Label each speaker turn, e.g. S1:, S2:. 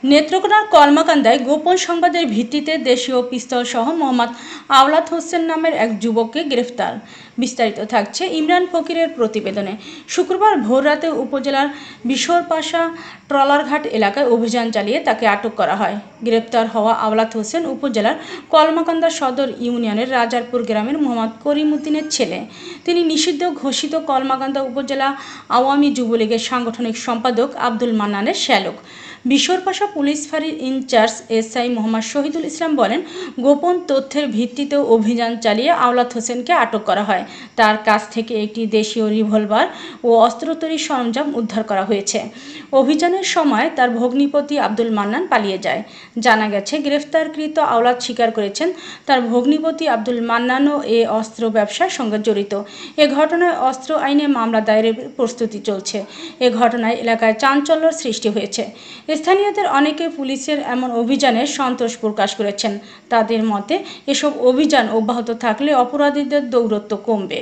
S1: নেত্রকোনার কলমাকান্দায় গোপন সংবাদের ভিত্তিতে দেশীয় পিস্তল সহ মোহাম্মদ আওলাদ হোসেন নামের এক যুবককে গ্রেফতার। বিস্তারিত থাকছে ইমরান ফকিরের প্রতিবেদনে। শুক্রবার ভোররাতে উপজেলার বিশরপাশা ট্রলারঘাট এলাকায় অভিযান চালিয়ে তাকে আটক করা হয়। গ্রেফতার হওয়া আওলাদ হোসেন উপজেলার কলমাকান্দা সদর ইউনিয়নের রাজারপুর গ্রামের মোহাম্মদ করিম উদ্দিনের ছেলে। তিনি নিষিদ্ধ ঘোষিত কলমাকান্দা উপজেলা আওয়ামী যুবলীগের সাংগঠনিক সম্পাদক আব্দুল মান্নানের শ্যালক। বিশরপাশা পুলিশ ফাঁড়ির ইনচার্জ এসআই মোহাম্মদ শহীদুল ইসলাম বলেন, গোপন তথ্যের ভিত্তিতে অভিযান চালিয়ে আওলাদ হোসেনকে আটক করা হয়। তার কাছ থেকে একটি দেশীয় রিভলভার ও অস্ত্র তৈরির সরঞ্জাম উদ্ধার করা হয়েছে। অভিযানের সময় তার ভগ্নিপতি আব্দুল মান্নান পালিয়ে যায়। জানা গেছে, গ্রেফতারকৃত আওলাদ স্বীকার করেছেন তার ভগ্নিপতি আব্দুল মান্নানও এ অস্ত্র ব্যবসার সঙ্গে জড়িত। এ ঘটনায় অস্ত্র আইনে মামলা দায়েরের প্রস্তুতি চলছে। এ ঘটনায় এলাকায় চাঞ্চল্যের সৃষ্টি হয়েছে। স্থানীয়দের অনেকে পুলিশের এমন অভিযানে সন্তোষ প্রকাশ করেছেন। তাদের মতে, এসব অভিযান অব্যাহত থাকলে অপরাধীদের দৌরত্ব কমবে।